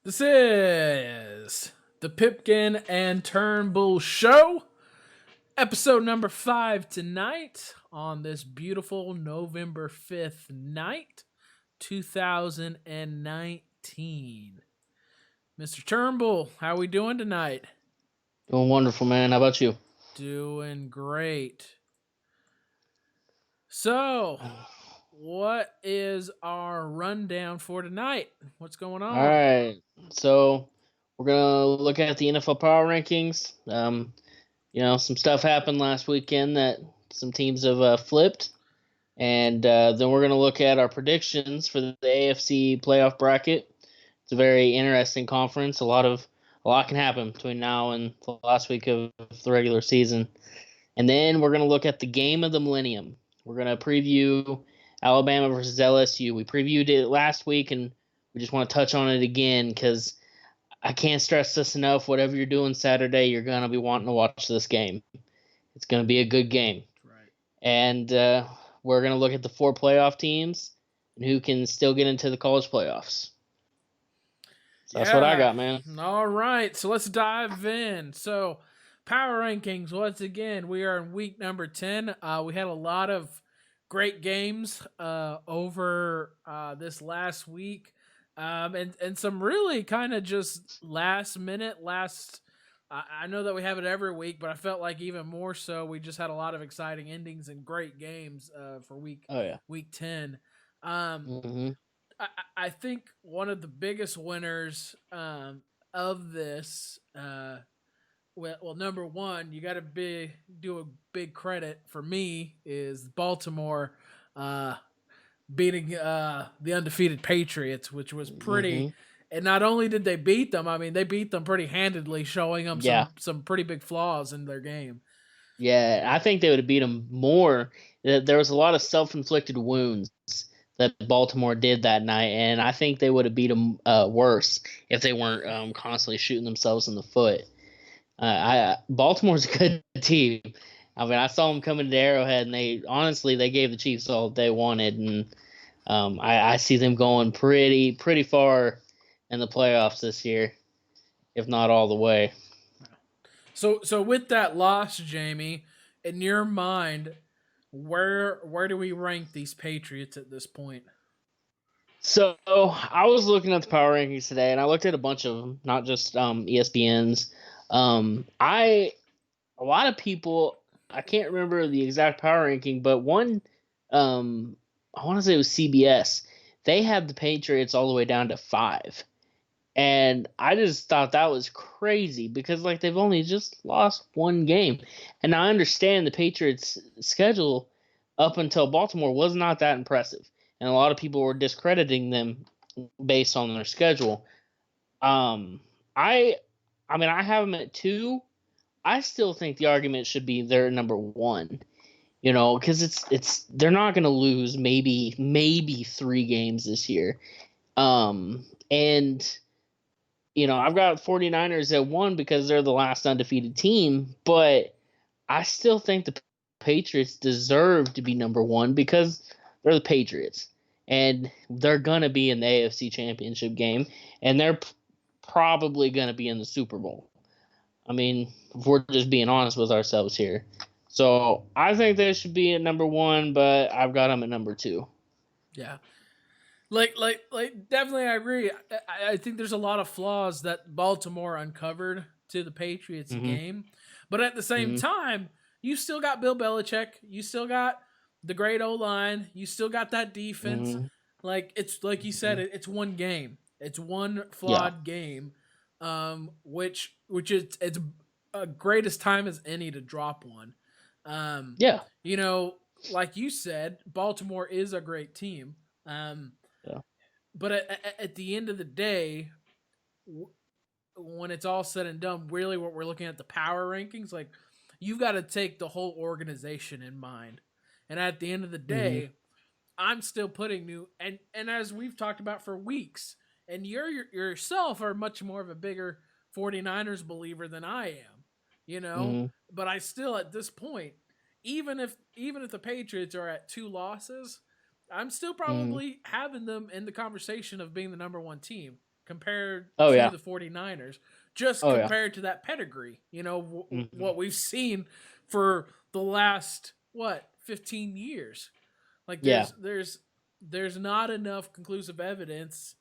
This is the Pipkin and Turnbull Show, episode number 5 tonight on this beautiful November 5th night, 2019. Mr. Turnbull, how we doing tonight? Doing wonderful, man. How about you? Doing great. So, what is our rundown for tonight? What's going All on? right. So we're gonna look at the NFL power rankings. Some stuff happened last weekend that some teams have flipped, and then we're gonna look at our predictions for the AFC playoff bracket. It's a very interesting conference. A lot can happen between now and the last week of the regular season. And then we're going to look at the game of the Millennium. We're going to preview Alabama versus LSU. We previewed it last week, and we just want to touch on it again because I can't stress this enough. Whatever you're doing Saturday, you're going to be wanting to watch this game. It's going to be a good game. Right. And we're going to look at the 4 playoff teams and who can still get into the college playoffs. So that's what I got, man. All right. So let's dive in. So, power rankings, once again, we are in week number 10. We had a lot of great games over this last week. And some really kind of just last minute, I know that we have it every week, but I felt like even more so, we just had a lot of exciting endings and great games for week 10. I think one of the biggest winners of this, well, number one, you got to do a big credit for me is Baltimore beating the undefeated Patriots, which was pretty. And not only did they beat them, I mean, they beat them pretty handedly, showing them some pretty big flaws in their game. Yeah, I think they would have beat them more. There was a lot of self-inflicted wounds that Baltimore did that night, and I think they would have beat them worse if they weren't constantly shooting themselves in the foot. Baltimore's a good team. I mean, I saw them coming to Arrowhead, and they gave the Chiefs all they wanted, and I see them going pretty far in the playoffs this year, if not all the way. So with that loss, Jamie, in your mind, where do we rank these Patriots at this point? So I was looking at the power rankings today, and I looked at a bunch of them, not just ESPN's. A lot of people, I can't remember the exact power ranking, but one, I want to say it was CBS. They have the Patriots all the way down to 5. And I just thought that was crazy because they've only just lost one game. And I understand the Patriots' schedule up until Baltimore was not that impressive. And a lot of people were discrediting them based on their schedule. I have them at 2. I still think the argument should be they're number 1. Because they're not going to lose maybe 3 games this year. I've got 49ers at 1 because they're the last undefeated team, but I still think the Patriots deserve to be number 1 because they're the Patriots, and they're going to be in the AFC Championship game, and they're probably going to be in the Super Bowl. I mean, if we're just being honest with ourselves here. So I think they should be at number 1, but I've got them at number 2. Yeah. Like, definitely, I agree. I think there's a lot of flaws that Baltimore uncovered to the Patriots game, but at the same time, you still got Bill Belichick. You still got the great O-line. You still got that defense. It's like you said, it's one game. It's one flawed game, which is it's a greatest time as any to drop one. Like you said, Baltimore is a great team. But at the end of the day, when it's all said and done, really what we're looking at the power rankings, you've got to take the whole organization in mind. And at the end of the day, I'm still putting and as we've talked about for weeks, and you yourself are much more of a bigger 49ers believer than I am, but I still at this point, even if the Patriots are at 2 losses, I'm still probably having them in the conversation of being the number 1 team compared Oh to yeah. the 49ers, just Oh yeah. compared to that pedigree. Mm-hmm. What we've seen for the last 15 years. Like Yeah. there's not enough conclusive evidence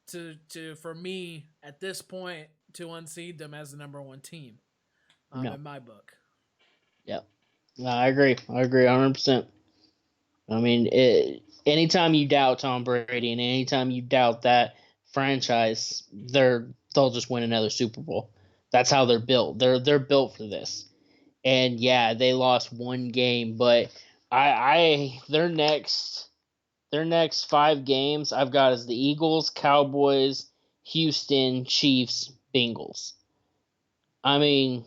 to for me at this point to unseat them as the number one team. No. In my book. Yeah. No, I agree. I agree 100%. I mean, anytime you doubt Tom Brady and anytime you doubt that franchise, they'll just win another Super Bowl. That's how they're built. They're built for this. And yeah, they lost one game, but I their next 5 games I've got is the Eagles, Cowboys, Houston, Chiefs, Bengals. I mean,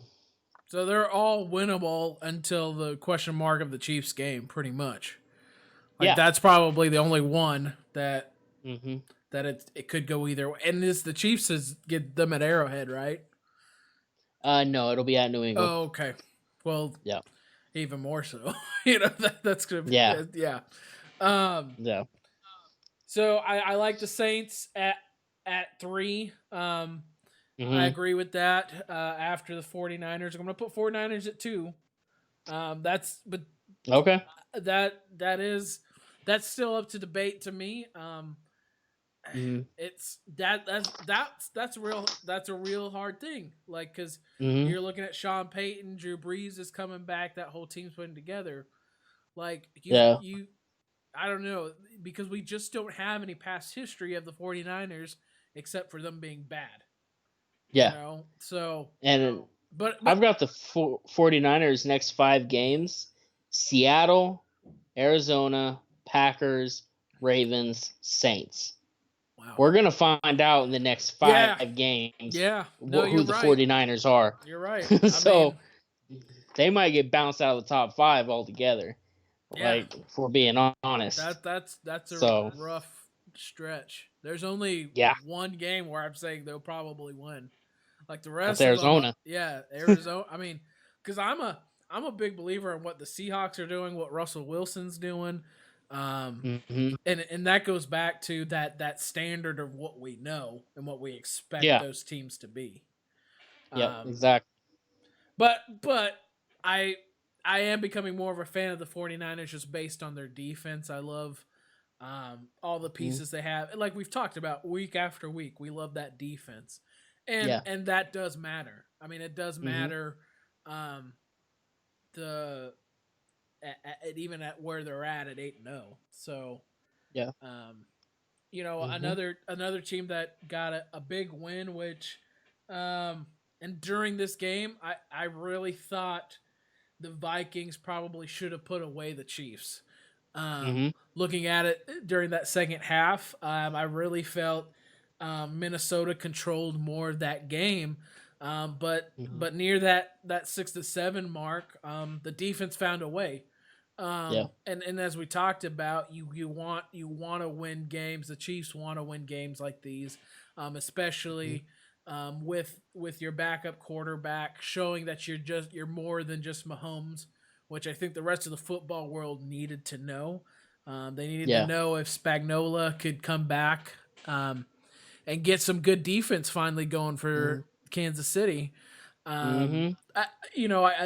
So they're all winnable until the question mark of the Chiefs game, pretty much. Like yeah. that's probably the only one Mhm. that it could go either way. And this the Chiefs is get them at Arrowhead, right? No, it'll be at New England. Oh, okay. Well, Yeah. even more so. That's gonna be Yeah. yeah. Um, Yeah. so I like the Saints at 3. I Mhm. agree with that. After the 49ers, I'm gonna put 49ers at 2. That's but Okay. that is that's still up to debate to me. Mhm. It's that's a real hard thing. Like because Mhm. you're looking at Sean Payton, Drew Brees is coming back. That whole team's putting together. Like Yeah. you I don't know because we just don't have any past history of the 49ers except for them being bad. Yeah. So And but I've got the 49ers next 5 games: Seattle, Arizona, Packers, Ravens, Saints. wow. We're going to find out in the next Yeah. 5 games Yeah. No, who you're the right. 49ers are. You're right. I So mean, they might get bounced out of the top 5 altogether. yeah. Like, if we're being honest. That's a So, rough stretch. There's only yeah, one game where I'm saying they'll probably win. Like the that's rest of them, Arizona. yeah, Arizona. I mean, because I'm a big believer in what the Seahawks are doing, what Russell Wilson's doing, Hmm. and that goes back to that standard of what we know and what we expect Yeah. those teams to be. Yep. Um, Exactly. but I I am becoming more of a fan of the 49ers just based on their defense. I love all the Hmm. pieces they have. Like we've talked about week after week, we love that defense, Yeah. and that does matter. I mean, it does Hmm. matter. Um, the even at where they're at 8-0. So Yeah. um, Hmm. another team that got a big win, which and during this game, I really thought the Vikings probably should have put away the Chiefs. Hmm. Looking at it during that second half, I really felt Minnesota controlled more of that game. Hmm. But near that 6-7 mark, the defense found a way. Yeah. And as we talked about, you want to win games. The Chiefs want to win games like these, Hmm. especially with your backup quarterback showing that you're more than just Mahomes, which I think the rest of the football world needed to know. They needed to Yeah. know if Spagnola could come back and get some good defense finally going Hmm. for Kansas City. Um, Hmm. I,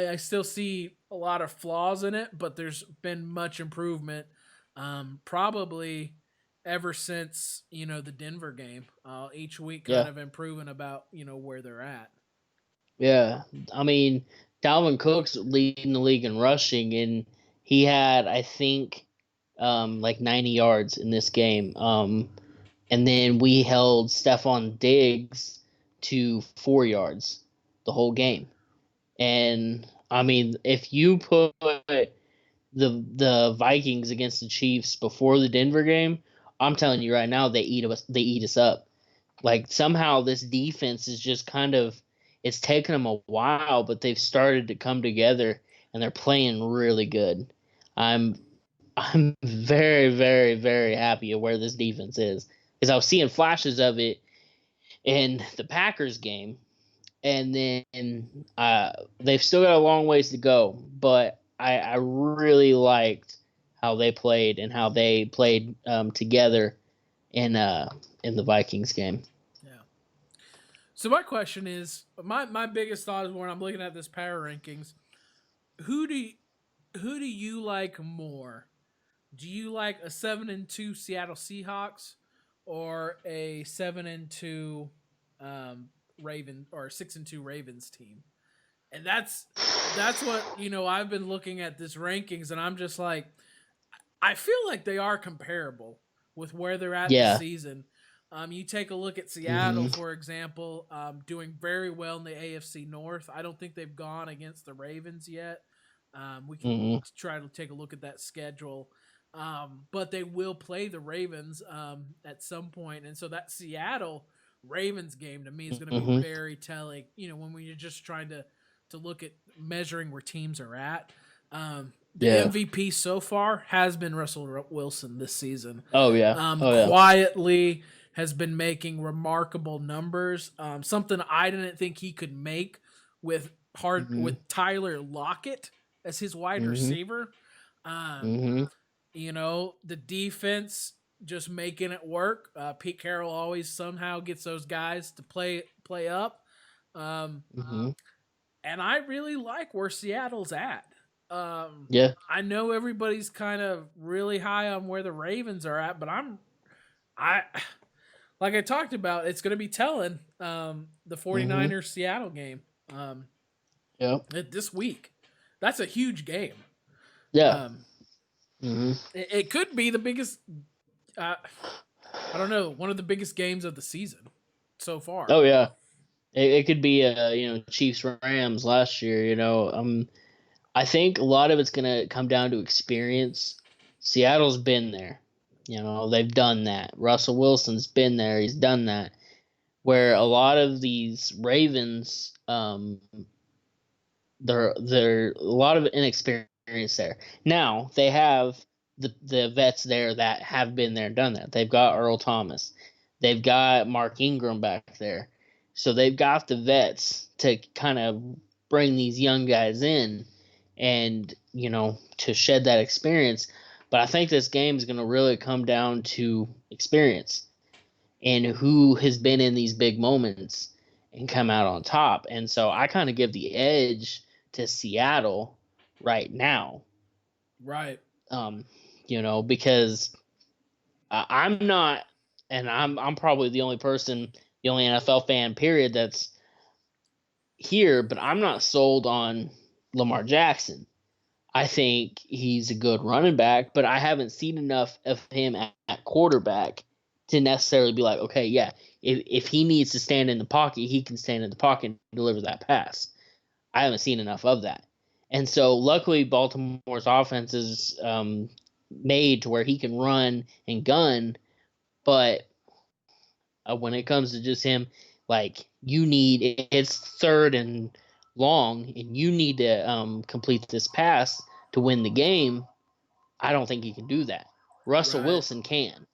I still see a lot of flaws in it, but there's been much improvement. Probably ever since the Denver game. Each week, kind Yeah. of improving about where they're at. Yeah. I mean, Dalvin Cook's leading the league in rushing, and he had, I think, like 90 yards in this game. And then we held Stephon Diggs to 4 yards the whole game. And I mean, if you put the Vikings against the Chiefs before the Denver game, I'm telling you right now, they eat us up. Like somehow this defense is just kind of it's taken them a while, but they've started to come together and they're playing really good. I'm I'm very, very, very happy of where this defense is because I was seeing flashes of it in the Packers game, and then they've still got a long ways to go. But I really liked how they played and how they played together in the Vikings game. Yeah. So my question is, my biggest thought is when I'm looking at this power rankings, who do you, who do you like more? Do you like a 7-2 Seattle Seahawks or a 7-2 Raven or 6-2 Ravens team? And that's what I've been looking at this rankings, and I'm just like, I feel like they are comparable with where they're at this Yeah. season. You take a look at Seattle, Mhm. for example, doing very well in the AFC North. I don't think they've gone against the Ravens yet. We can Mhm. try to take a look at that schedule, but they will play the Ravens at some point, and so that Seattle Ravens game to me is going to be Mhm. very telling. When we're just trying to look at measuring where teams are at. The Yeah. MVP so far has been Russell Wilson this season. Oh yeah. Oh yeah. Quietly has been making remarkable numbers. Something I didn't think he could make Mhm. with Tyler Lockett as his wide Mhm. receiver. Um, Mhm. the defense just making it work. Pete Carroll always somehow gets those guys to play up. Um, Mhm. and I really like where Seattle's at. Um, Yeah. I know everybody's kind of really high on where the Ravens are at, but I like I talked about, it's going to be telling the Mhm. 49ers Seattle game Yeah. this week. That's a huge game. Yeah. Um, Mhm. it could be the biggest. Uh, I don't know, one of the biggest games of the season so far. Oh yeah. It could be Chiefs Rams last year. I think a lot of it's gonna come down to experience. Seattle's been there. They've done that. Russell Wilson's been there. He's done that. Where a lot of these Ravens, they're a lot of inexperience there. Now they have the vets there that have been there and done that. They've got Earl Thomas, they've got Mark Ingram back there, so they've got the vets to kind of bring these young guys in, and to shed that experience. But I think this game is going to really come down to experience and who has been in these big moments and come out on top. And so I kind of give the edge to Seattle right now. Right. Um, because I'm not, and I'm probably the only person, the only NFL fan, period, that's here, but I'm not sold on Lamar Jackson. I think he's a good running back, but I haven't seen enough of him at quarterback to necessarily be like, okay, yeah, if he needs to stand in the pocket, he can stand in the pocket and deliver that pass. I haven't seen enough of that. And so, luckily, Baltimore's offense is made to where he can run and gun, but when it comes to just him, like, it's third and long, and you need to complete this pass to win the game. I don't think he can do that. Russell Right. Wilson can.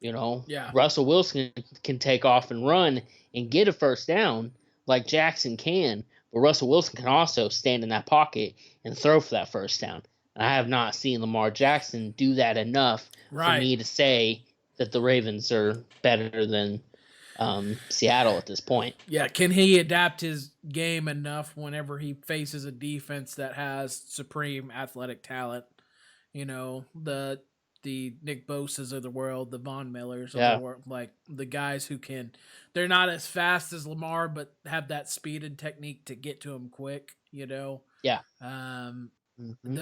Yeah. Russell Wilson can take off and run and get a first down like Jackson can, but Russell Wilson can also stand in that pocket and throw for that first down. And I have not seen Lamar Jackson do that enough for Right. me to say that the Ravens are better than Seattle at this point. Yeah, can he adapt his game enough whenever he faces a defense that has supreme athletic talent? The Nick Bosa's of the world, the Von Millers of the Yeah, world, like the guys who they're not as fast as Lamar, but have that speed and technique to get to him quick. yeah, Um, hmm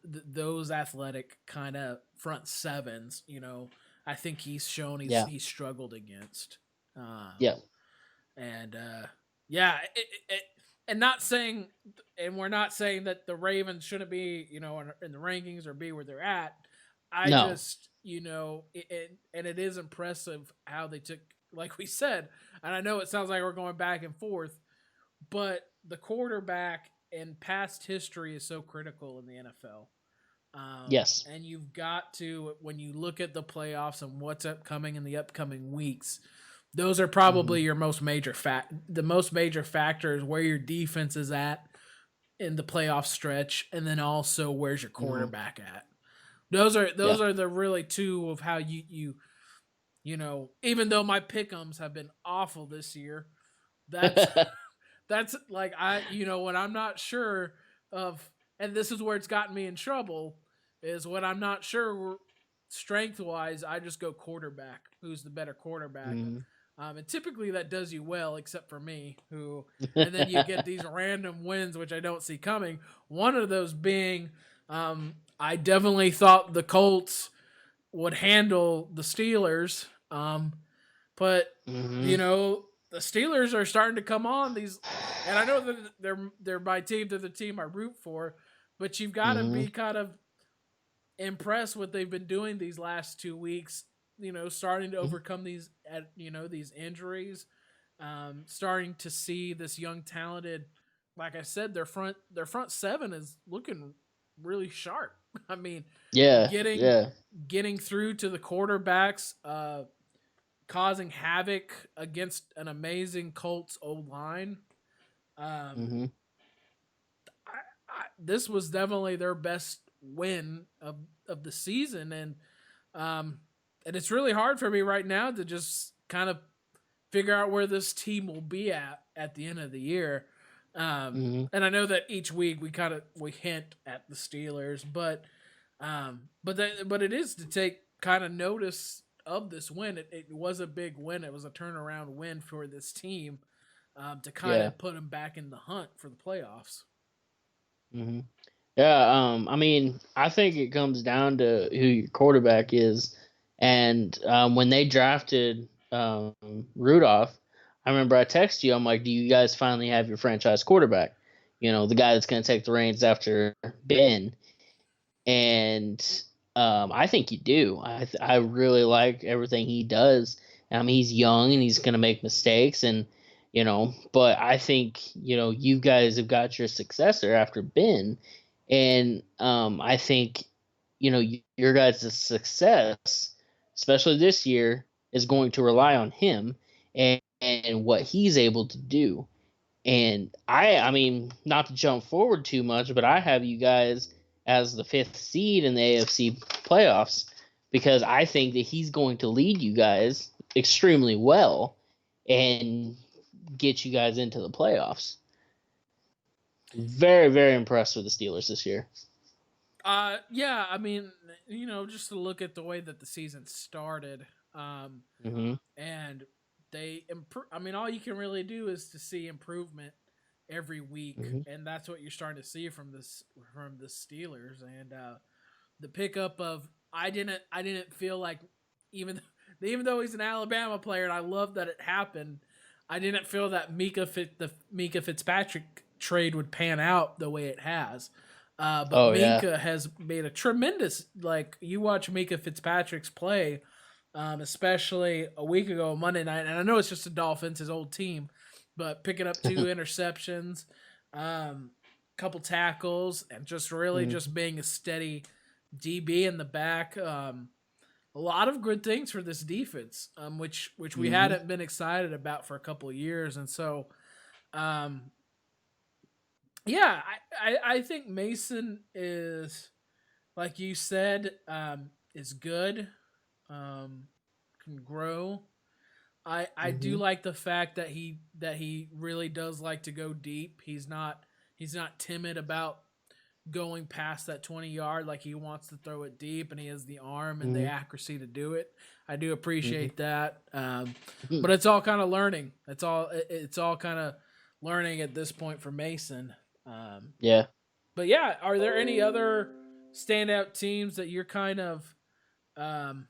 those athletic kind of front sevens. I think he's shown yeah, he's struggled against. Um, yeah, and yeah, and not saying, and we're not saying that the Ravens shouldn't be, in the rankings or be where they're at. I no, just, and it is impressive how they took, like we said, and I know it sounds like we're going back and forth, but the quarterback and past history is so critical in the NFL. yes, And you've got to, when you look at the playoffs and what's upcoming in the upcoming weeks, those are hmm probably your the most major factors where your defense is at in the playoff stretch, and then also where's your hmm quarterback at. Those yeah, are the really two of how even though my pick'ems have been awful this year, That's that's like when I'm not sure of, and this is where it's gotten me in trouble, is when I'm not sure strength wise, I just go quarterback. Who's the better quarterback? Mm-hmm. And typically that does you well, except for me, who, and then you get these random wins, which I don't see coming. One of those being, I definitely thought the Colts would handle the Steelers. But Mm-hmm. the Steelers are starting to come on these, and I know that they're my team, they're the team I root for, but you've got to Mm-hmm. be kind of impressed what they've been doing these last 2 weeks. Starting to overcome these injuries, starting to see this young talented. Like I said, their front seven is looking really sharp. I mean, Yeah, getting yeah. getting through to the quarterbacks, causing havoc against an amazing Colts O line. Um, Mm-hmm. this was definitely their best win of the season, um, and it's really hard for me right now to just kind of figure out where this team will be at the end of the year. Mm-hmm. And I know that each week we hint at the Steelers, but it is to take kind of notice of this win. It was a big win. It was a turnaround win for this team, to kind Yeah. of put them back in the hunt for the playoffs. Mm-hmm. Yeah, I mean, I think it comes down to who your quarterback is. And when they drafted Rudolph, I remember I texted you. I'm like, "Do you guys finally have your franchise quarterback? The guy that's going to take the reins after Ben." And I think you do. I really like everything he does. He's young and he's going to make mistakes, and but I think you guys have got your successor after Ben, and I think your guys' success, especially this year, is going to rely on him and what he's able to do. And I mean, not to jump forward too much, but I have you guys as the fifth seed in the AFC playoffs because I think that he's going to lead you guys extremely well and get you guys into the playoffs. Very, very impressed with the Steelers this year. Yeah, I mean, just to look at the way that the season started, Mm-hmm. and they improve. I mean, all you can really do is to see improvement every week, Mm-hmm. and that's what you're starting to see from the Steelers. And the pickup of I didn't feel like, even even though he's an Alabama player, and I love that it happened. I didn't feel that the Mika Fitzpatrick trade would pan out the way it has. But Oh yeah. Minka has made a tremendous, like, you watch Minka Fitzpatrick's play, especially a week ago Monday night, and I know it's just the Dolphins, his old team, but picking up two interceptions, couple tackles, and just really Mm-hmm. just being a steady DB in the back. A lot of good things for this defense, which we Mm-hmm. hadn't been excited about for a couple of years, and so um, yeah, I think Mason is, like you said, is good, can grow. I do Mm-hmm. like the fact that he really does like to go deep. He's not timid about going past that 20 yard. Like, he wants to throw it deep, and he has the arm and the Mm-hmm. accuracy to do it. I do Mm-hmm. appreciate that. But it's all kind of learning. It's all kind of learning at this point for Mason. Um, Yeah. but yeah, are there any other standout teams that you're kind of, um,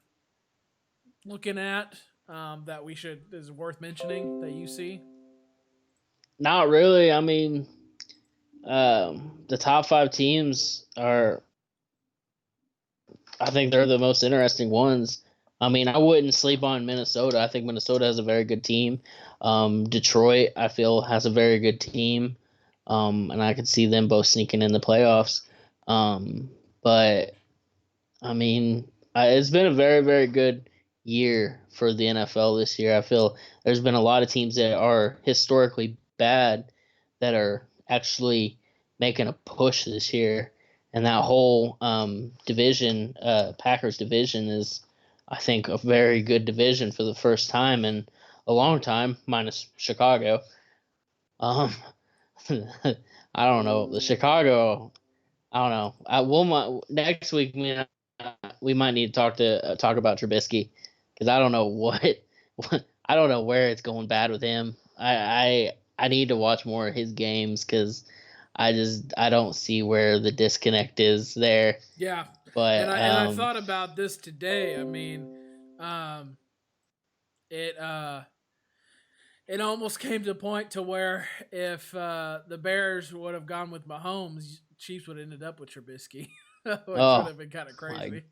looking at, that we should is worth mentioning that you see? Not really. I mean, the top five teams are I think they're the most interesting ones. I mean, I wouldn't sleep on Minnesota. I think Minnesota has a very good team. Detroit, I feel, has a very good team, and I could see them both sneaking in the playoffs. But I mean, it's been a very, very good year for the NFL this year. I feel there's been a lot of teams that are historically bad that are actually making a push this year. And that whole division, Packers division, is, I think, a very good division for the first time in a long time, minus Chicago. Um, I don't know. The Chicago. I don't know. Next week. We might need to talk about Trubisky because I don't know what I don't know where it's going bad with him. I need to watch more of his games because I don't see where the disconnect is there. Yeah, and But I thought about this today. I mean, it it almost came to the point to where if the Bears would have gone with Mahomes, Chiefs would have ended up with Trubisky, which would oh have been kind of my, crazy.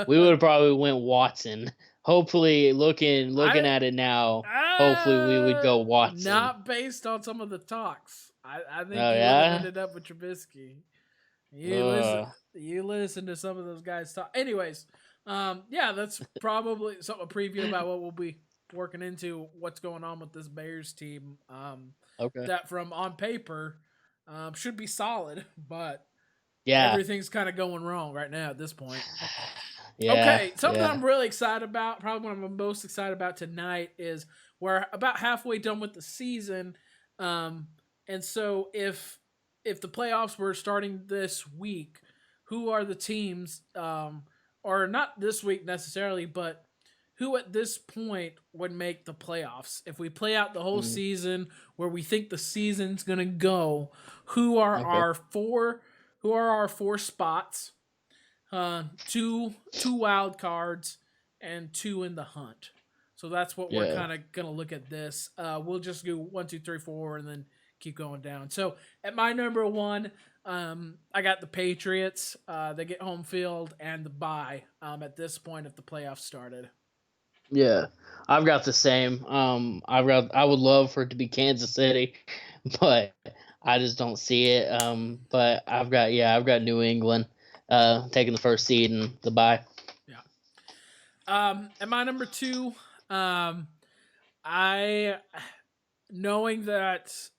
we would have probably went Watson. Hopefully, looking I at it now, hopefully we would go Watson. not based on some of the talks. I Oh think you would have yeah. ended up with Trubisky. Uh, You listen to some of those guys talk. Anyways, yeah, that's probably a preview about what we'll be working into. What's going on with this Bears team? okay. That from on paper should be solid, but Yeah. everything's kind of going wrong right now at this point. Yeah. Okay, something Yeah. I'm really excited about, probably what I'm most excited about tonight, is we're about halfway done with the season, um, and so if the playoffs were starting this week, who are the teams, or not this week necessarily, but who at this point would make the playoffs? If we play out the whole Mm, season, where we think the season's gonna go, who are okay. our four? Who are our four spots? Two wild cards and two in the hunt. So that's what we're Yeah. kind of gonna look at this. We'll just go 1, 2, 3, 4, and then keep going down. So at my number one, I got the Patriots. They get home field and the bye at this point if the playoffs started. Yeah. I've got the same. I would love for it to be Kansas City, but I just don't see it. But I've got New England taking the first seed and the bye. Yeah. At my number two, I knowing that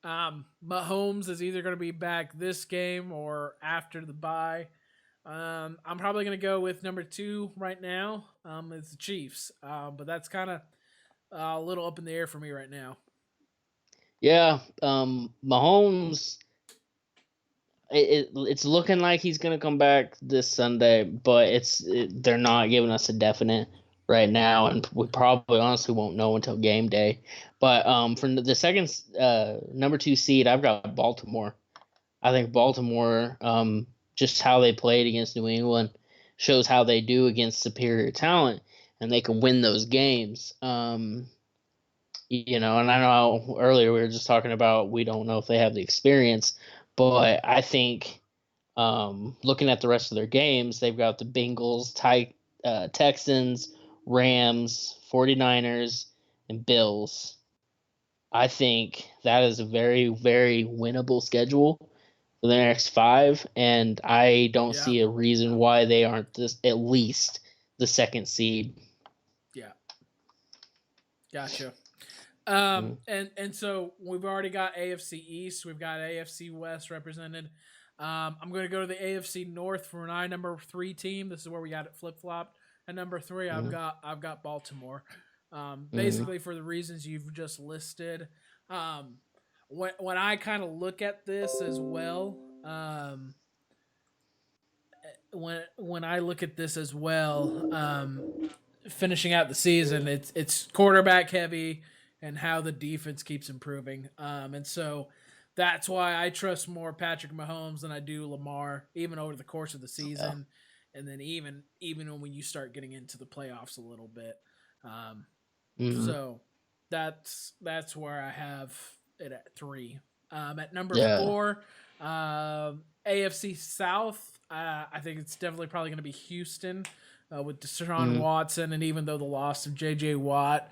Mahomes is either going to be back this game or after the bye. I'm probably going to go with number two right now. It's the Chiefs, but that's kind of a little up in the air for me right now. Yeah. Mahomes. It's looking like he's gonna come back this Sunday, but they're not giving us a definite right now, and we probably honestly won't know until game day. But from the second number two seed, I've got Baltimore. I think Baltimore, just how they played against New England, shows how they do against superior talent, and they can win those games. And I know earlier we were just talking about we don't know if they have the experience, but I think looking at the rest of their games, they've got the Bengals, Texans, Rams, 49ers, and Bills. I think that is a very, very winnable schedule for the next five, and I don't Yeah, see a reason why they aren't this at least the second seed. yeah, gotcha. Mm, And so we've already got AFC East, we've got AFC West represented. I'm going to go to the AFC North for my number three team. This is where we got it flip flopped. At number three, mm, I've got Baltimore. mm, Basically for the reasons you've just listed. Um, when I kind of look at this as well, when I look at this as well, finishing out the season, it's quarterback heavy and how the defense keeps improving. And so that's why I trust more Patrick Mahomes than I do Lamar, even over the course of the yeah. season, and then even when you start getting into the playoffs a little bit. Um, Mm, so that's where I have it at three. At number yeah. four, AFC South. I think it's definitely probably going to be Houston with Deshaun Mm, Watson, and even though the loss of J.J. Watt,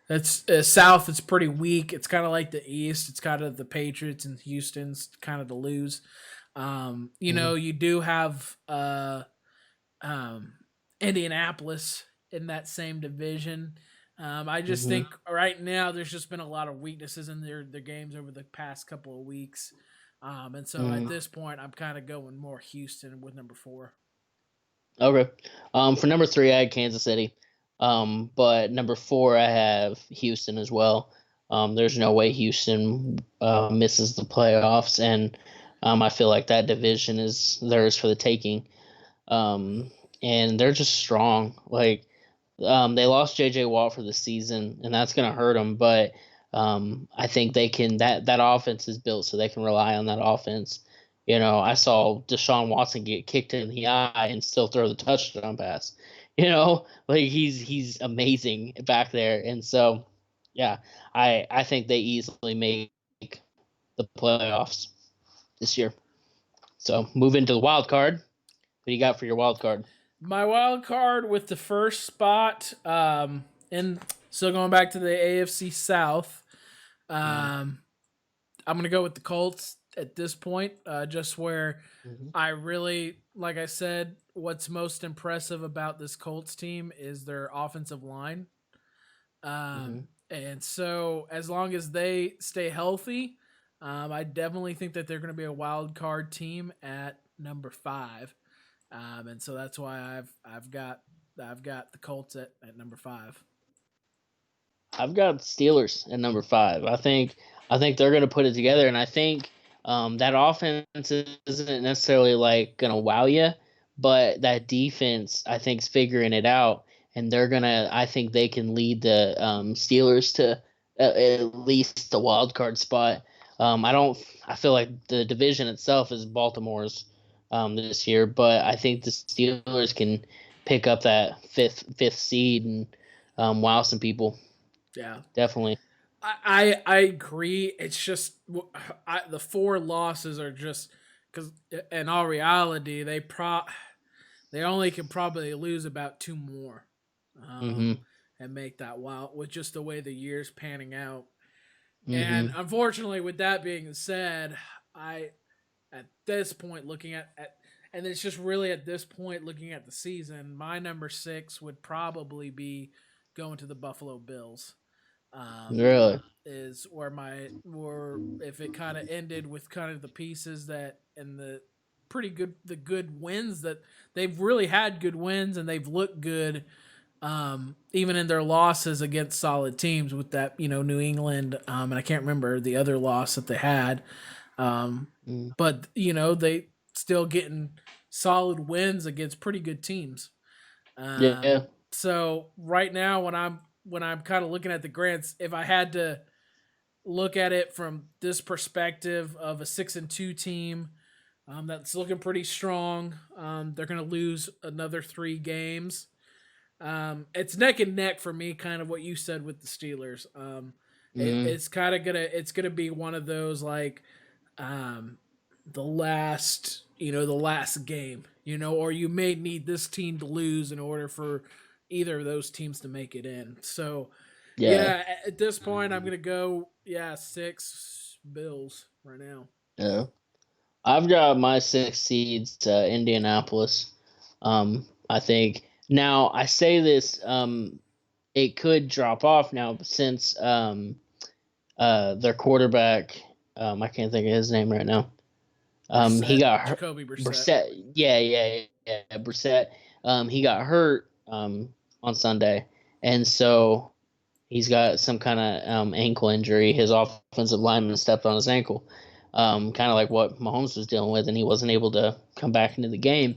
that's South. It's pretty weak. It's kind of like the East. It's kind of the Patriots and Houston's kind of to lose. mm, You do have um, Indianapolis in that same division. I just mm, think right now there's just been a lot of weaknesses in their games over the past couple of weeks. And so at mm. this point, I'm kind of going more Houston with number four. Okay. For number three, I had Kansas City. But number four, I have Houston as well. There's no way Houston misses the playoffs, and I feel like that division is theirs for the taking. Um, and they're just strong. Like they lost J.J. Watt for the season, and that's gonna hurt them. But I think they can. That offense is built so they can rely on that offense. I saw Deshaun Watson get kicked in the eye and still throw the touchdown pass. Like he's amazing back there, and so yeah, I think they easily make the playoffs this year. So move into the wild card. What do you got for your wild card? My wild card with the first spot, and so going back to the AFC South, Mm-hmm. um, I'm gonna go with the Colts at this point, just where Mm-hmm. I really, like I said, what's most impressive about this Colts team is their offensive line. Mm-hmm. And so as long as they stay healthy, I definitely think that they're going to be a wild card team at number 5. And so that's why I've got the Colts at number 5. I've got Steelers at number 5. I think they're going to put it together, and I think that offense isn't necessarily like going to wow you, but that defense I think is figuring it out, and they're gonna. I think they can lead the Steelers to at least the wild card spot. I don't. I feel like the division itself is Baltimore's this year, but I think the Steelers can pick up that fifth seed and wow some people. Yeah. Definitely. I agree. It's just the 4 losses are just because in all reality they only can probably lose about 2 more, um, Mhm. and make that wild with just the way the year's panning out. And Mhm. unfortunately, with that being said, I at this point looking at and it's just really at this point looking at the season, my number 6 would probably be going to the Buffalo Bills. Um, Really. is where my or if it kind of ended with kind of the pieces that and the good wins that they've really had good wins and they've looked good, even in their losses against solid teams with that New England, and I can't remember the other loss that they had, um, Mm. but they still getting solid wins against pretty good teams. Yeah. So right now when I'm kind of looking at the grants, if I had to look at it from this perspective of a 6-2 team, that's looking pretty strong. They're going to lose another 3 games. It's neck and neck for me, kind of what you said with the Steelers. Mhm. It's gonna be one of those like, um, the last game, or you may need this team to lose in order for either of those teams to make it in. So Yeah. yeah, at this point, I'm gonna go 6 Bills right now. Yeah. I've got my 6 seeds, Indianapolis. I think now I say this, it could drop off now since their quarterback, I can't think of his name right now. He Brissett, got hurt. Jacoby Brissett. Brissett, yeah, Brissett. He got hurt on Sunday, and so he's got some kind of ankle injury. His offensive lineman stepped on his ankle, kind of like what Mahomes was dealing with, and he wasn't able to come back into the game.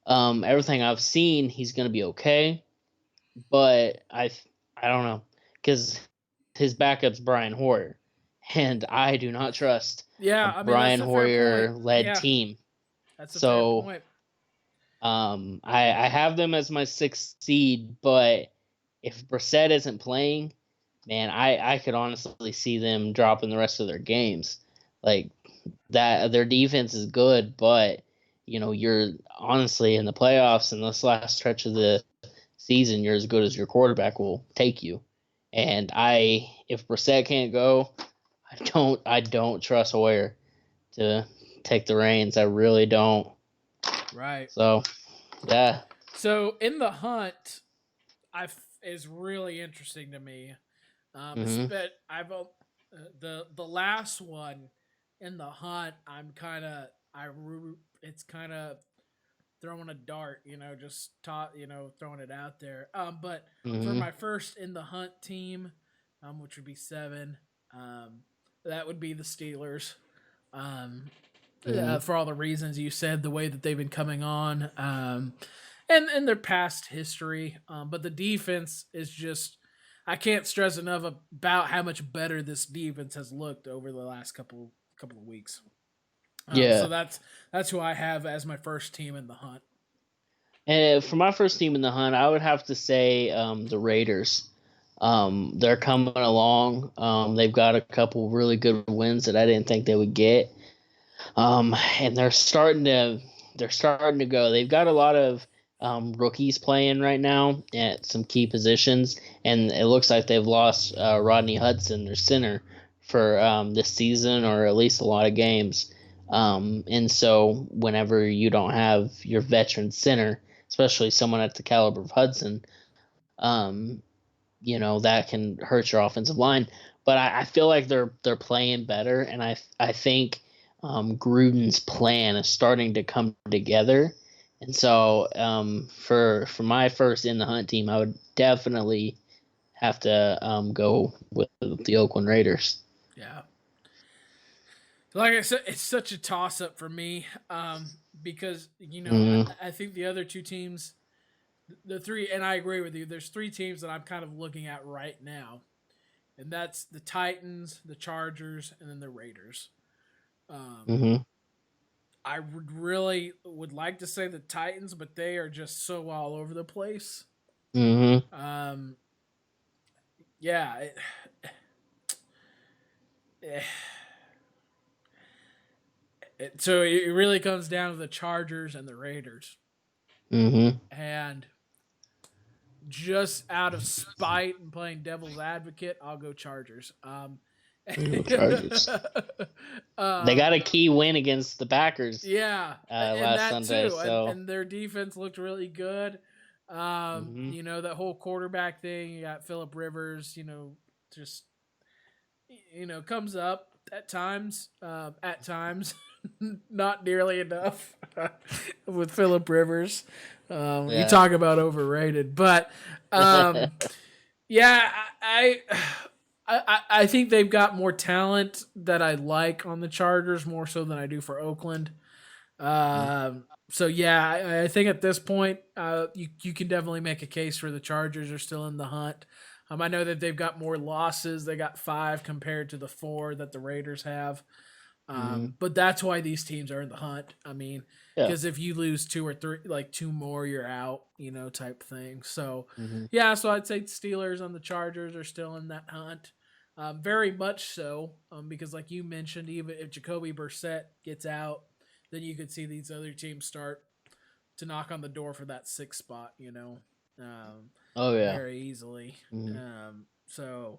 Everything I've seen, he's going to be okay, but I don't know because his backup's Brian Hoyer, and I do not trust a Yeah, I mean that's Brian a fair point. Hoyer led Yeah, team. that's a fair So point. I have them as my 6th seed, but if Brissett isn't playing, man, I could honestly see them dropping the rest of their games. Like that, their defense is good, but you're honestly in the playoffs in this last stretch of the season, you're as good as your quarterback will take you. And if Brissett can't go, I don't trust Hoyer to take the reins. I really don't. Right. So yeah. So in the hunt, is really interesting to me. Mhm. I've the last one in the hunt. It's kind of throwing a dart, just throwing it out there. But for Mhm. my first in the hunt team, which would be 7. That would be the Steelers. Um, Mm-hmm. for all the reasons you said, the way that they've been coming on, and their past history. But the defense is just, I can't stress enough about how much better this defense has looked over the last couple of weeks. So Yeah. that's who I have as my first team in the hunt. And for my first team in the hunt, I would have to say the Raiders. They're coming along. They've got a couple really good wins that I didn't think they would get. And they're starting to go. They've got a lot of rookies playing right now at some key positions, and it looks like they've lost Rodney Hudson, their center, for this season or at least a lot of games. And so whenever you don't have your veteran center, especially someone at the caliber of Hudson, um, that can hurt your offensive line. But I feel like they're playing better, and I think Gruden's plan is starting to come together. And so for my first in the hunt team, I would definitely have to go with the Oakland Raiders. Yeah. Like I said, it's such a toss up for me, because Mm-hmm. I think the other two teams, the three, and I agree with you. There's three teams that I'm kind of looking at right now, and that's the Titans, the Chargers, and then the Raiders. Um, Mm-hmm. I would like to say the Titans, but they are just so all over the place. Mm-hmm. Um, yeah. Eh, so it really comes down to the Chargers and the Raiders, Mm-hmm. and just out of spite and playing devil's advocate, I'll go Chargers. Chargers. They um, got a key win against the Packers yeah, and last that Sunday, too, so. and their defense looked really good. Mm-hmm. That whole quarterback thing. You got Philip Rivers. Just comes up at times. At times, not nearly enough with Philip Rivers. You Yeah. talk about overrated, but yeah, I think they've got more talent that I like on the Chargers more so than I do for Oakland. So yeah, I think at this point, you can definitely make a case for the Chargers are still in the hunt. I know that they've got more losses. They got 5 compared to the 4 that the Raiders have. Mm-hmm. But that's why these teams are in the hunt. I mean, Yeah. because if you lose 2 or 3, like 2 more, you're out, type thing. So, Mm-hmm. yeah, so I'd say Steelers and the Chargers are still in that hunt. Very much so, because like you mentioned, even if Jacoby Brissett gets out, then you could see these other teams start to knock on the door for that 6th spot, um, Oh yeah. very easily. Mm-hmm. So,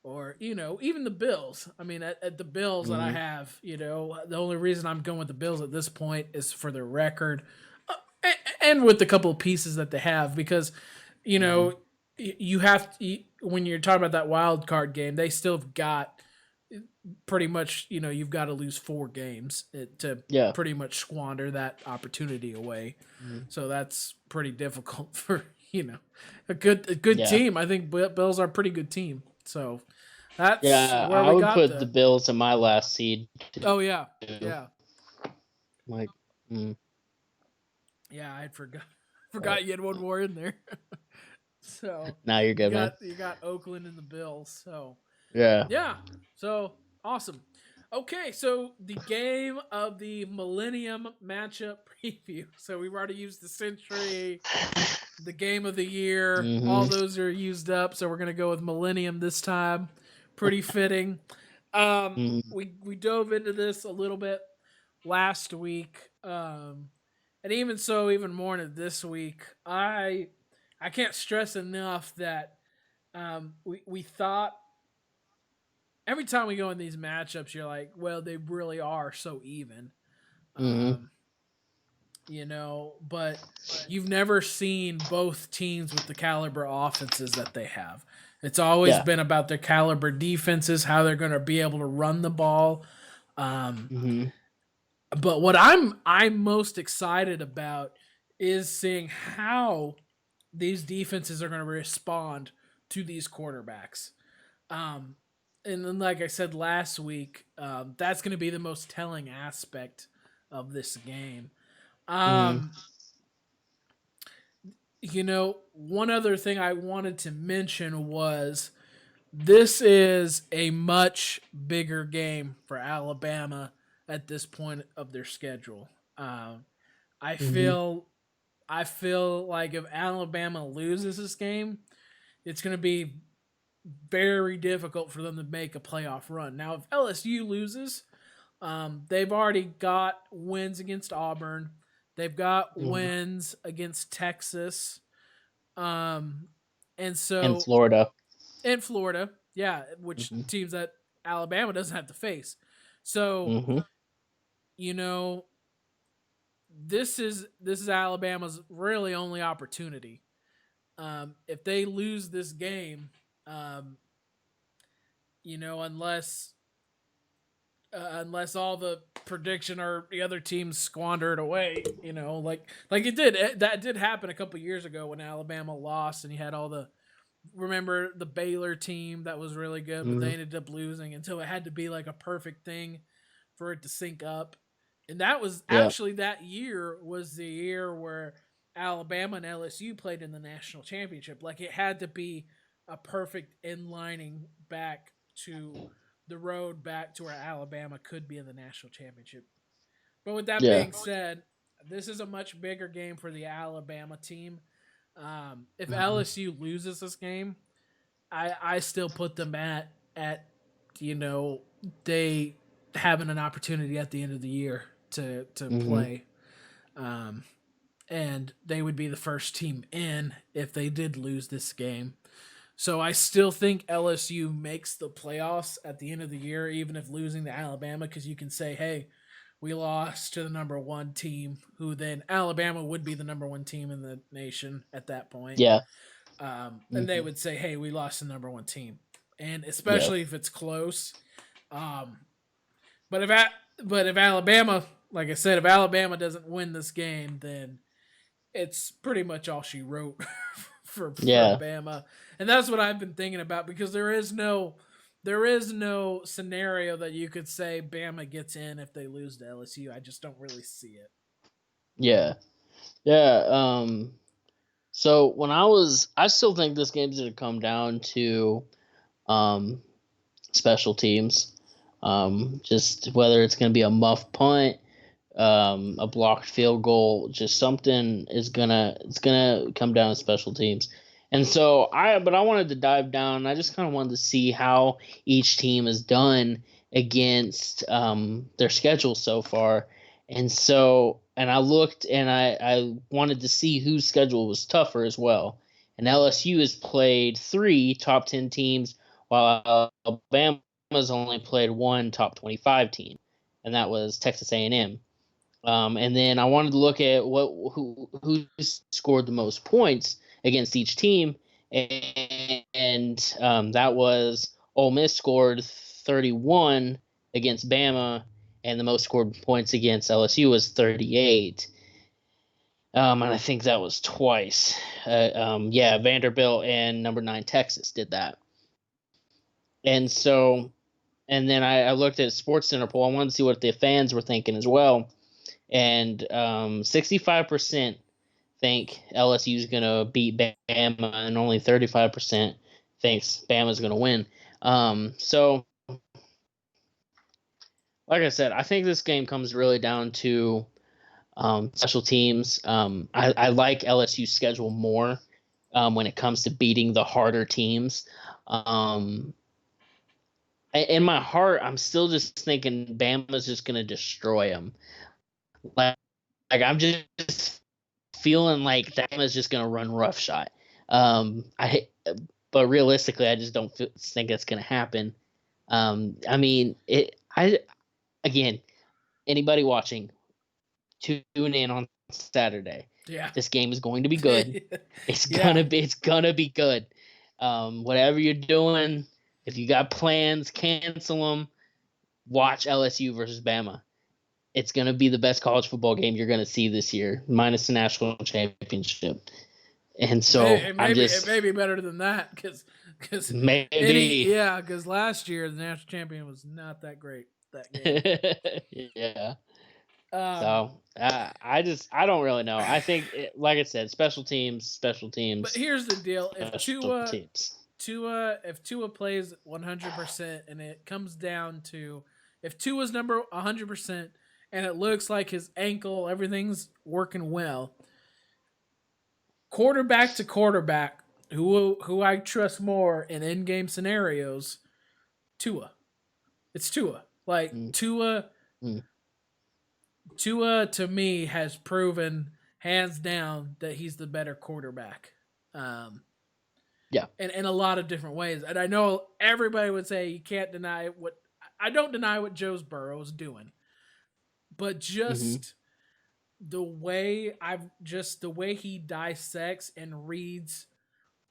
or even the Bills. I mean, at the Bills that I Mm-hmm. have, the only reason I'm going with the Bills at this point is for their record, and with the couple of pieces that they have, because you Mm-hmm. know you have to, when you're talking about that wild card game, they still have got pretty much, you've got to lose 4 games to Yeah. pretty much squander that opportunity away. Mm-hmm. So that's pretty difficult for a good Yeah. team. I think Bills are a pretty good team. So that's Yeah, where I we would got put the the. Bills in my last seed Oh yeah, too. yeah, Like, mm, yeah. I forgot but forgot you had one more in there. So now you're you good, man. got you got Oakland and the Bills. So Yeah. yeah, so awesome. Okay, so the game of the Millennium matchup preview. So we've already used the Century, the game of the year. All Mm-hmm. those are used up. So we're gonna go with Millennium this time. Pretty fitting. Mm-hmm. We dove into this a little bit last week, and even so, even more into this week. I can't stress enough that we thought every time we go in these matchups, you're like, well, they really are so even. Mm-hmm. Um, but you've never seen both teams with the caliber offenses that they have. It's always Yeah. been about their caliber defenses, how they're going to be able to run the ball. Um, Mm-hmm. but what I'm most excited about is seeing how these defenses are going to respond to these quarterbacks. Um, and then, like I said last week, that's going to be the most telling aspect of this game. Mm, Um, one other thing I wanted to mention was this is a much bigger game for Alabama at this point of their schedule. Um, I mm-hmm. feel I feel like if Alabama loses this game, it's going to be very difficult for them to make a playoff run. Now, if LSU loses, they've already got wins against Auburn. They've got Mm-hmm. wins against Texas. Um, and And so Florida. in Florida, yeah, which Mm-hmm. teams that Alabama doesn't have to face. So, Mm-hmm. you know, this is Alabama's really only opportunity. If they lose this game, um, unless unless all the prediction or the other teams squander it away, like that did happen a couple years ago when Alabama lost and you had all the remember the Baylor team that was really good, but they Mm-hmm. ended up losing until it had to be like a perfect thing for it to sync up. And that was Yeah. actually that year was the year where Alabama and LSU played in the national championship. Like it had to be a perfect inlining back to the road back to where Alabama could be in the national championship. But with that Yeah. being said, this is a much bigger game for the Alabama team. If Mm-hmm. LSU loses this game, I still put them at you know they having an opportunity at the end of the year to Mm-hmm. play, um, and they would be the first team in if they did lose this game. So I still think LSU makes the playoffs at the end of the year, even if losing to Alabama, because you can say, hey, we lost to the number one team, who then Alabama would be the number one team in the nation at that point. Yeah. And they Mm-hmm. would say, "Hey, we lost the number one team," and Yeah. especially if it's close. Um, but if Alabama, like I said, if Alabama doesn't win this game, then it's pretty much all she wrote for Yeah. Bama, and that's what I've been thinking about because there is no scenario that you could say Bama gets in if they lose to LSU. I just don't really see it. Yeah. Yeah. So I still think this game's gonna come down to um, special teams. Just whether it's gonna be a muff punt, a blocked field goal, just something it's gonna come down to special teams. And so I wanted to dive down. I just kind of wanted to see how each team has done against their schedule so far. And I looked and I wanted to see whose schedule was tougher as well. And LSU has played 3 top 10 teams, while Alabama's only played 1 top 25 team, and that was Texas A&M. And then I wanted to look at who scored the most points against each team, and that was Ole Miss scored 31 against Bama, and the most scored points against LSU was 38. And I think that was twice. Yeah, Vanderbilt and number 9 Texas did that. And so, and then I looked at Sports Center poll. I wanted to see what the fans were thinking as well, and 65% think LSU is going to beat Bama, and only 35% thinks Bama's going to win. So, like I said, I think this game comes really down to special teams. I like LSU's schedule more when it comes to beating the harder teams. Um, in my heart, I'm still just thinking Bama's just going to destroy them. Like, I'm just feeling like Bama's just going to run roughshod. I but realistically, I just don't think that's going to happen. I mean, it. I again, anybody watching, tune in on Saturday. Yeah, This game is going to be good. It's yeah. gonna be good. Whatever you're doing, if you got plans, cancel them. Watch LSU versus Bama. It's gonna be the best college football game you're gonna see this year, minus the national championship. And It may, so it I'm may be it just may be better than that because Because Maybe. because last year the national champion was not that great that game. Yeah. Um, So I don't really know. I think, like I said, special teams, but here's the deal: special teams. If Tua plays 100%, and it comes down to if Tua's number 100%, and it looks like his ankle, everything's working well, quarterback to quarterback, who I trust more in in-game scenarios, Tua. It's Tua. Like Mm, mm, Tua to me has proven hands down that he's the better quarterback. Um, yeah. in a lot of different ways. And I know everybody would say you can't deny what I don't deny what Joe's Burrow's doing, but Hmm. just the way he dissects and reads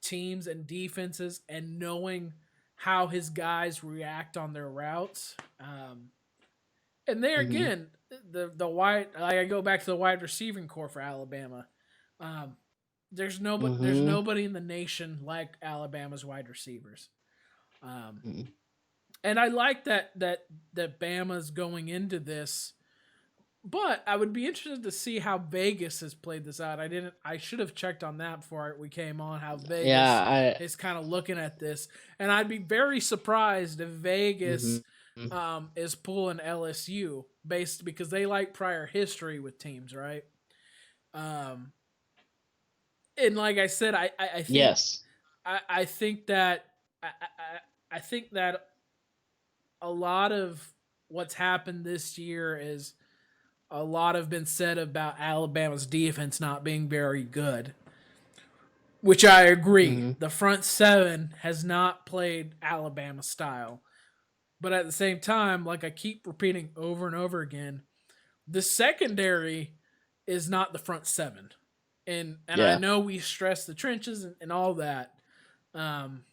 teams and defenses and knowing how his guys react on their routes. And there Hmm. again, the wide I go back to the wide receiving core for Alabama. Um, there's Hmm. nobody in the nation like Alabama's wide receivers. Um, Hmm. and I like that Bama's going into this, but I would be interested to see how Vegas has played this out. I should have checked on that before we came on how Yeah. Vegas is kind of looking at this, and I'd be very surprised if Hmm. Vegas is pulling LSU based because they like prior history with teams, right? Um, and like I said, I think Yes. I think that I think that a lot of what's happened this year is a lot have been said about Alabama's defense not being very good, which I agree. Hmm. The front seven has not played Alabama style. But at the same time, like I keep repeating over and over again, the secondary is not the front seven. And I Yeah. know we stress the trenches and all that. Um,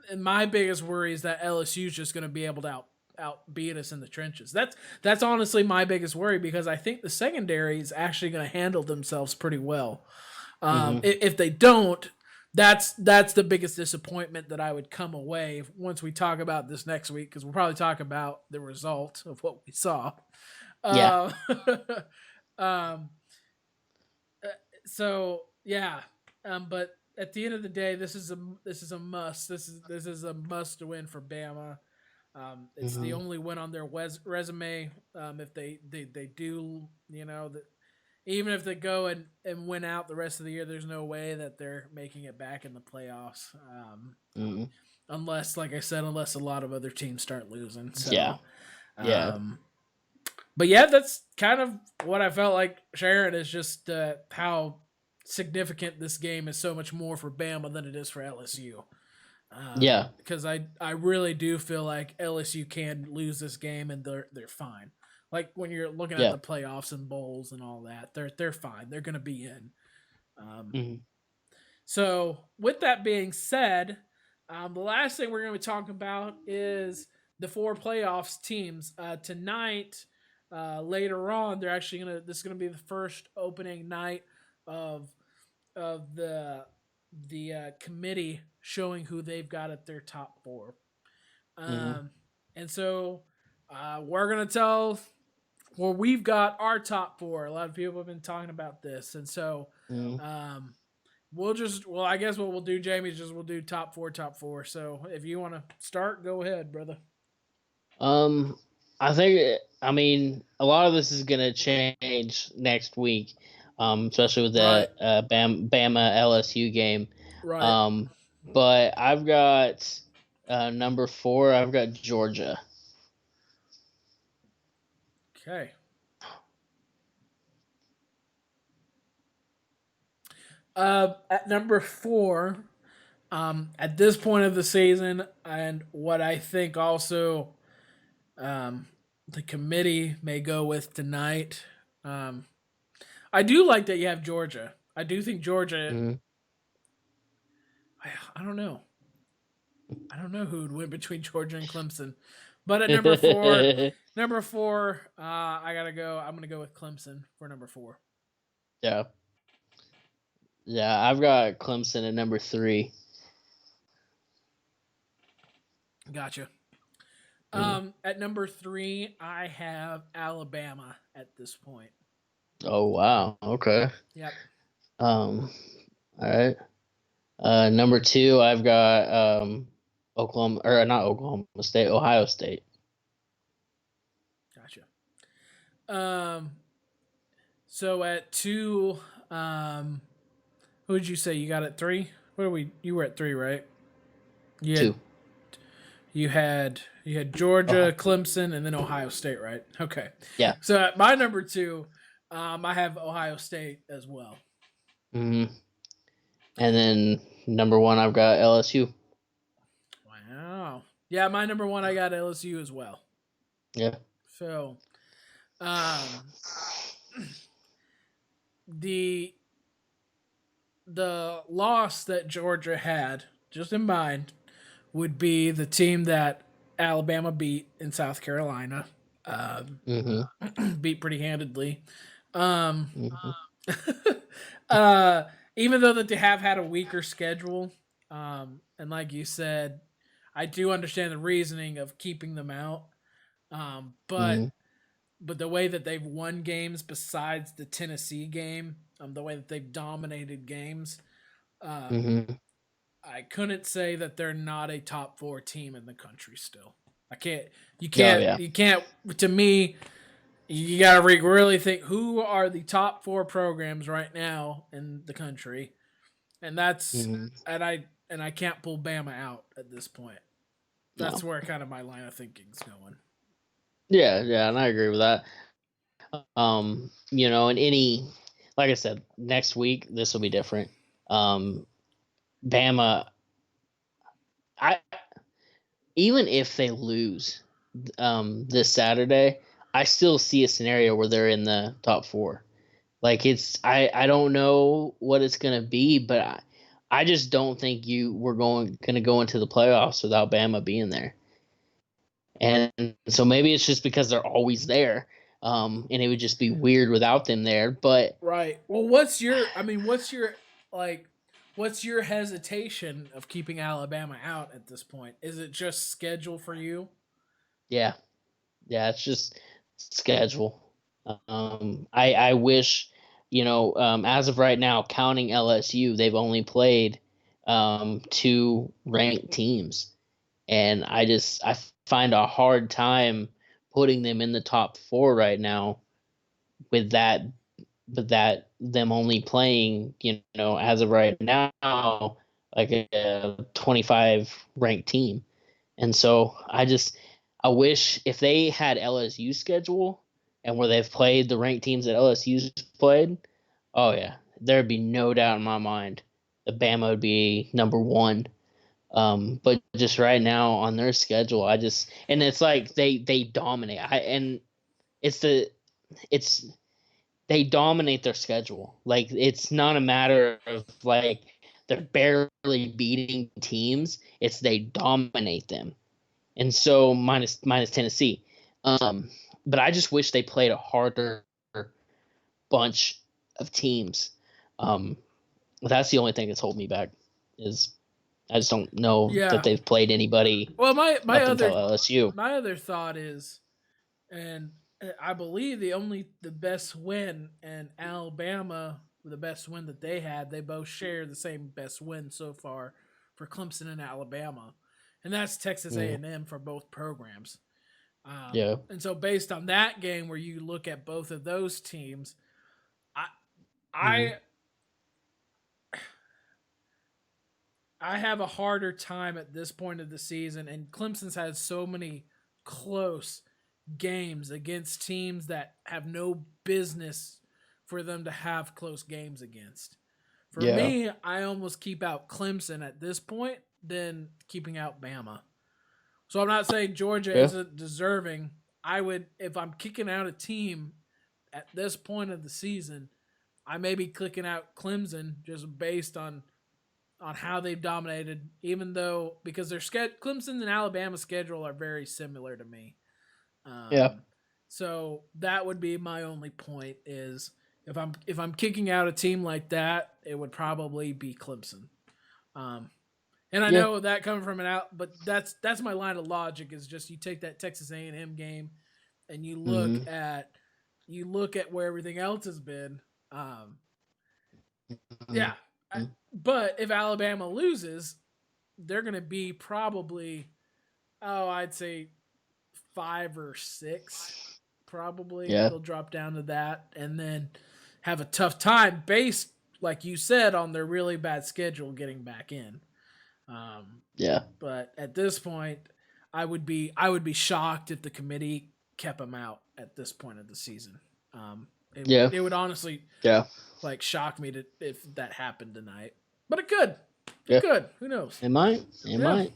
and my biggest worry is that LSU is just going to be able to outbeat us in the trenches. That's honestly my biggest worry because I think the secondary is actually going to handle themselves pretty well. Hmm. If they don't, that's the biggest disappointment that I would come away once we talk about this next week because we'll probably talk about the result of what we saw. Yeah. Uh, um, so yeah, but at the end of the day, this is a must. This is a must to win for Bama. It's the Hmm. only win on their resume. If they do, even if they go and win out the rest of the year, there's no way that they're making it back in the playoffs. Hmm. Unless, like I said, unless a lot of other teams start losing. Yeah. So, Yeah. um, but yeah, that's kind of what I felt like sharing is just how significant this game is so much more for Bama than it is for LSU. Yeah. Because I really do feel like LSU can lose this game and they're fine. Like when you're looking at Yeah. the playoffs and bowls and all that, they're fine. They're gonna be in. Um, Hmm. so with that being said, the last thing we're gonna be talking about is the four playoffs teams. Tonight, later on, they're actually gonna. This is gonna be the first opening night of the committee showing who they've got at their top four. Hmm. Um, and so we're gonna tell well we've got our top four. A lot of people have been talking about this, and so Hmm. um, I guess what we'll do, Jamie, is just we'll do top four. So if you want to start, go ahead, brother. Um, I think, I mean, a lot of this is gonna change next week, especially with Right, the Bama LSU game. right. Um, but I've got number 4. I've got Georgia. Okay. At number four, at this point of the season, and what I think also um, the committee may go with tonight. Um, I do like that you have Georgia. I do think Georgia. Hmm. I don't know. I don't know who would win between Georgia and Clemson, but at number four, I gotta go. I'm gonna go with Clemson for number four. Yeah, yeah. I've got Clemson at number 3. Gotcha. Mm. At number 3, I have Alabama at this point. Oh wow. Okay. Yep. All right. Number 2, I've got Oklahoma, or not Oklahoma State, Ohio State. Gotcha. Um, so at 2, who did you say you got at 3? What are we? You were at 3, right? You had 2. you had Georgia, Oh Clemson, and then Ohio State, right? Okay. yeah. So at my number 2, I have Ohio State as well. Hmm. And then number 1, I've got LSU. Wow. Yeah, my number 1, I got LSU as well. Yeah. So, um, the the loss that Georgia had, just in mind, would be the team that Alabama beat in South Carolina. Um, Hmm. beat pretty handedly. Um, Hmm. uh, even though that they have had a weaker schedule, and like you said, I do understand the reasoning of keeping them out. Hmm. But the way that they've won games, besides the Tennessee game, the way that they've dominated games, um, Hmm. I couldn't say that they're not a top 4 team in the country. Still, I can't. You Oh can't. yeah. You can't. To me, you got to really think who are the top 4 programs right now in the country, and that's Hmm. and I can't pull Bama out at this point. That's No. where kind of my line of thinking's going. Yeah, yeah, and I agree with that. And like I said, next week this will be different. Um, Bama, I even if they lose this Saturday, I still see a scenario where they're in the top 4. Like I don't know what it's gonna be, but I just don't think we're gonna go into the playoffs without Bama being there. And so maybe it's just because they're always there, and it would just be weird without them there. But Right. Well, what's your? I mean, like? What's your hesitation of keeping Alabama out at this point? Is it just schedule for you? yeah, yeah, it's just schedule. I wish, as of right now, counting LSU, they've only played 2 ranked teams, and I find a hard time putting them in the top 4 right now with that them only playing, as of right now, like a 25 ranked team. And so I wish if they had LSU schedule and where they've played the ranked teams that LSU's played, oh yeah, there'd be no doubt in my mind that Bama would be number 1. But just right now on their schedule, and it's like they dominate. It's the it's they dominate their schedule. Like it's not a matter of like they're barely beating teams. It's they dominate them. And so minus Tennessee. Um, but I just wish they played a harder bunch of teams. Um, that's the only thing that's holding me back is I just don't know that Yeah. they've played anybody Well, my up until other LSU. thought is, and I believe the best win in Alabama, the best win that they had, they both share the same best win so far for Clemson and Alabama, and that's Texas Mm, A&M for both programs. yeah. And so based on that game, where you look at both of those teams, I Mm, I I have a harder time at this point of the season, and Clemson's had so many close games against teams that have no business for them to have close games against. For yeah. me, I almost keep out Clemson at this point than keeping out Bama. So I'm not saying Georgia Yeah. isn't deserving. I would, if I'm kicking out a team at this point of the season, I may be clicking out Clemson just based on how they've dominated. Even though because Clemson and Alabama schedule are very similar to me. Yeah. Um, so that would be my only point is if I'm kicking out a team like that, it would probably be Clemson. Um, And I Yeah. know that coming from an out, but that's my line of logic is just you take that Texas A&M game and Mm-hmm. you look at where everything else has been. Yeah, Mm-hmm. but if Alabama loses, they're going to be probably I'd say 5 or 6. Probably Yeah. they'll drop down to that, and then have a tough time based, like you said, on their really bad schedule getting back in. Yeah. But at this point, I would be shocked if the committee kept them out at this point of the season. Yeah. It would honestly Yeah. like shock me to if that happened tonight. But it could. It Yeah. could. Who knows? It might. It Yeah. might.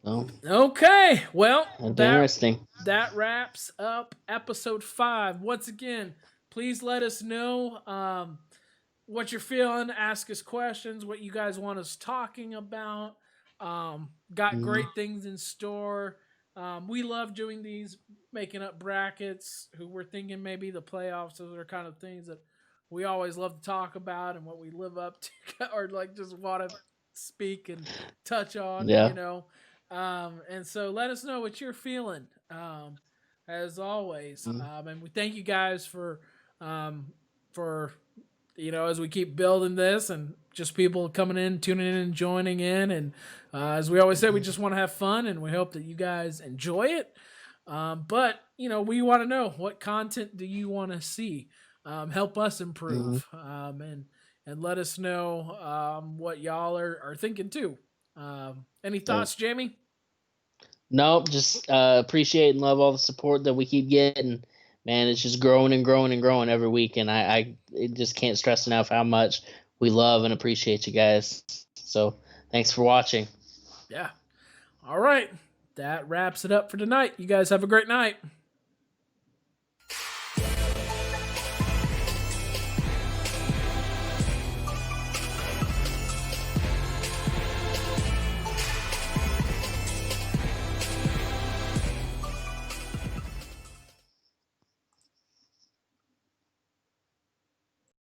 So Okay. Well, that'd be interesting. that wraps up episode 5. Once again, please let us know what you're feeling. Ask us questions. What you guys want us talking about. Got Mm-hmm. great things in store. We love doing these, making up brackets. Who we're thinking maybe the playoffs. Those are kind of things that we always love to talk about and what we live up to, or like just want to speak and touch on. Yeah. And so let us know what you're feeling. As always, Mm-hmm. and we thank you guys for as we keep building this and just people coming in, tuning in, and joining in. And as we always say, we just want to have fun, and we hope that you guys enjoy it. But we want to know, what content do you want to see? Help us improve, and let us know what y'all are thinking too. Any thoughts, Jamie? Nope, just appreciate and love all the support that we keep getting. Man, it's just growing and growing and growing every week, and I just can't stress enough how much we love and appreciate you guys. So thanks for watching. Yeah. All right. That wraps it up for tonight. You guys have a great night.